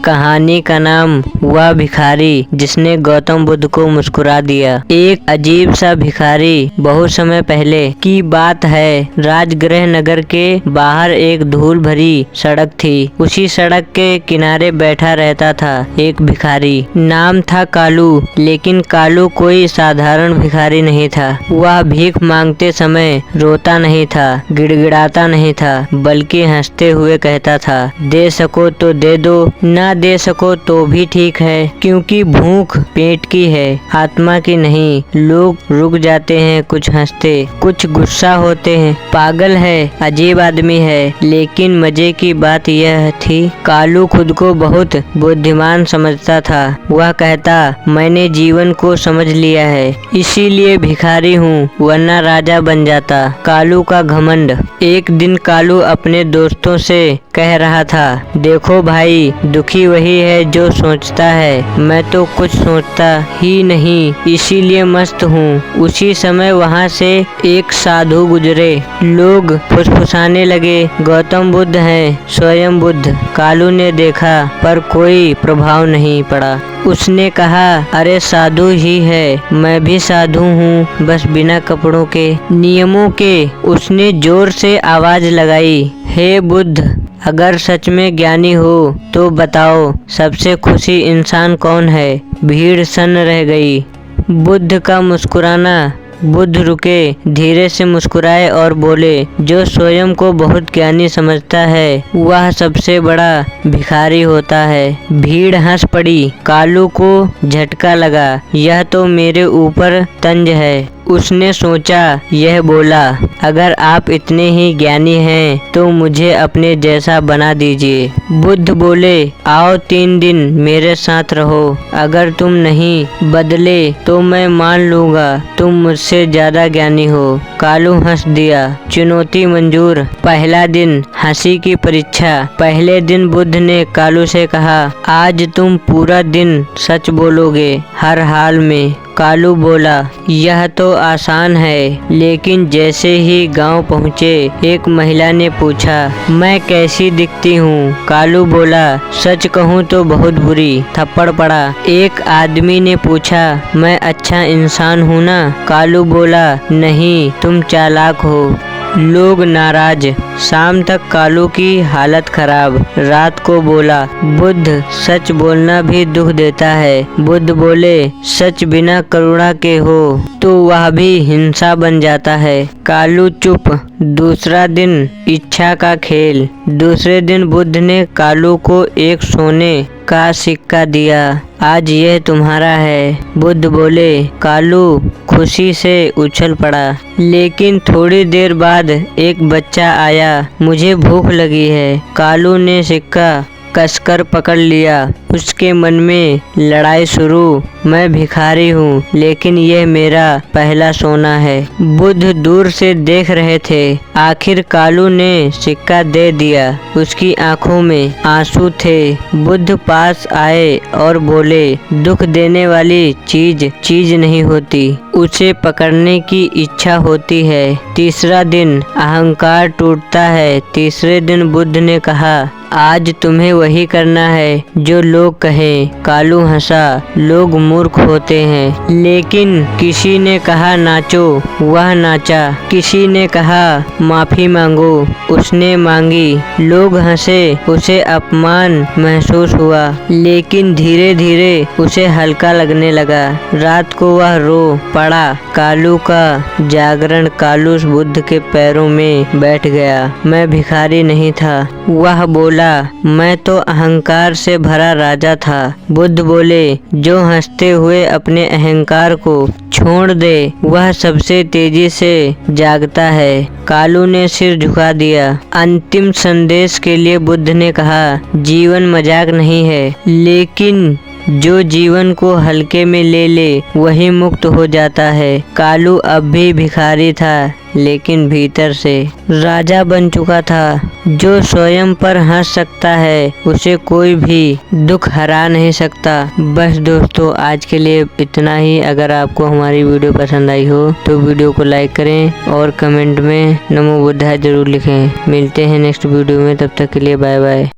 कहानी का नाम वह भिखारी जिसने गौतम बुद्ध को मुस्कुरा दिया। एक अजीब सा भिखारी। बहुत समय पहले की बात है। राजगृह नगर के बाहर एक धूल भरी सड़क थी। उसी सड़क के किनारे बैठा रहता था एक भिखारी। नाम था कालू। लेकिन कालू कोई साधारण भिखारी नहीं था। वह भीख मांगते समय रोता नहीं था, गिड़गिड़ाता नहीं था, बल्कि हंसते हुए कहता था, दे सको तो दे दो, ना दे सको तो भी ठीक है, क्योंकि भूख पेट की है, आत्मा की नहीं। लोग रुक जाते हैं, कुछ हंसते, कुछ गुस्सा होते हैं। पागल है, अजीब आदमी है। लेकिन मजे की बात यह थी, कालू खुद को बहुत बुद्धिमान समझता था। वह कहता, मैंने जीवन को समझ लिया है, इसीलिए भिखारी हूँ, वरना राजा बन जाता। कालू का घमंड। एक दिन कालू अपने दोस्तों से कह रहा था, देखो भाई, दुखी वही है जो सोचता है। मैं तो कुछ सोचता ही नहीं, इसीलिए मस्त हूँ। उसी समय वहाँ से एक साधु गुजरे। लोग फुसफुसाने लगे, गौतम बुद्ध हैं, स्वयं बुद्ध। कालू ने देखा पर कोई प्रभाव नहीं पड़ा। उसने कहा, अरे साधु ही है, मैं भी साधु हूँ, बस बिना कपड़ों के, नियमों के। उसने जोर से आवाज लगाई, हे बुद्ध, अगर सच में ज्ञानी हो तो बताओ, सबसे खुशी इंसान कौन है? भीड़ सन्न रह गई। बुद्ध का मुस्कुराना। बुद्ध रुके, धीरे से मुस्कुराए और बोले, जो स्वयं को बहुत ज्ञानी समझता है वह सबसे बड़ा भिखारी होता है। भीड़ हंस पड़ी। कालू को झटका लगा, यह तो मेरे ऊपर तंज है। उसने सोचा, यह बोला, अगर आप इतने ही ज्ञानी हैं तो मुझे अपने जैसा बना दीजिए। बुद्ध बोले, आओ 3 दिन मेरे साथ रहो, अगर तुम नहीं बदले तो मैं मान लूंगा तुम मुझसे ज्यादा ज्ञानी हो। कालू हंस दिया। चुनौती मंजूर। पहला दिन, हंसी की परीक्षा। पहले दिन बुद्ध ने कालू से कहा, आज तुम पूरा दिन सच बोलोगे, हर हाल में। कालू बोला, यह तो आसान है। लेकिन जैसे ही गांव पहुँचे, एक महिला ने पूछा, मैं कैसी दिखती हूँ? कालू बोला, सच कहूँ तो बहुत बुरी। थप्पड़ पड़ा। एक आदमी ने पूछा, मैं अच्छा इंसान हूँ ना? कालू बोला, नहीं, तुम चालाक हो। लोग नाराज। शाम तक कालू की हालत खराब। रात को बोला, बुद्ध, सच बोलना भी दुख देता है। बुद्ध बोले, सच बिना करुणा के हो तो वह भी हिंसा बन जाता है। कालू चुप। दूसरा दिन, इच्छा का खेल। दूसरे दिन बुद्ध ने कालू को एक सोने का सिक्का दिया, आज यह तुम्हारा है। बुद्ध बोले। कालू खुशी से उछल पड़ा। लेकिन थोड़ी देर बाद एक बच्चा आया, मुझे भूख लगी है। कालू ने सिक्का कसकर पकड़ लिया। उसके मन में लड़ाई शुरू, मैं भिखारी हूँ, लेकिन यह मेरा पहला सोना है। बुद्ध दूर से देख रहे थे। आखिर कालू ने सिक्का दे दिया। उसकी आंखों में आंसू थे। बुद्ध पास आए और बोले, दुख देने वाली चीज नहीं होती, उसे पकड़ने की इच्छा होती है। तीसरा दिन, अहंकार टूटता है। तीसरे दिन बुद्ध ने कहा, आज तुम्हें वही करना है जो लोग कहें। कालू हंसा, लोग मूर्ख होते हैं। लेकिन किसी ने कहा नाचो, वह नाचा। किसी ने कहा माफी मांगो, उसने मांगी। लोग हंसे, उसे अपमान महसूस हुआ। लेकिन धीरे धीरे उसे हल्का लगने लगा। रात को वह रो पड़ा। कालू का जागरण। कालू बुद्ध के पैरों में बैठ गया। मैं भिखारी नहीं था, वह बोला, मैं तो अहंकार से भरा राजा था। बुद्ध बोले, जो हंसते हुए अपने अहंकार को छोड़ दे वह सबसे तेजी से जागता है। कालू ने सिर झुका दिया। अंतिम संदेश के लिए बुद्ध ने कहा, जीवन मजाक नहीं है, लेकिन जो जीवन को हल्के में ले ले वही मुक्त हो जाता है। कालू अब भी भिखारी था, लेकिन भीतर से राजा बन चुका था। जो स्वयं पर हंस सकता है उसे कोई भी दुख हरा नहीं सकता। बस दोस्तों, आज के लिए इतना ही। अगर आपको हमारी वीडियो पसंद आई हो तो वीडियो को लाइक करें और कमेंट में नमो बुद्धाय जरूर लिखें। मिलते हैं नेक्स्ट वीडियो में, तब तक के लिए बाय बाय।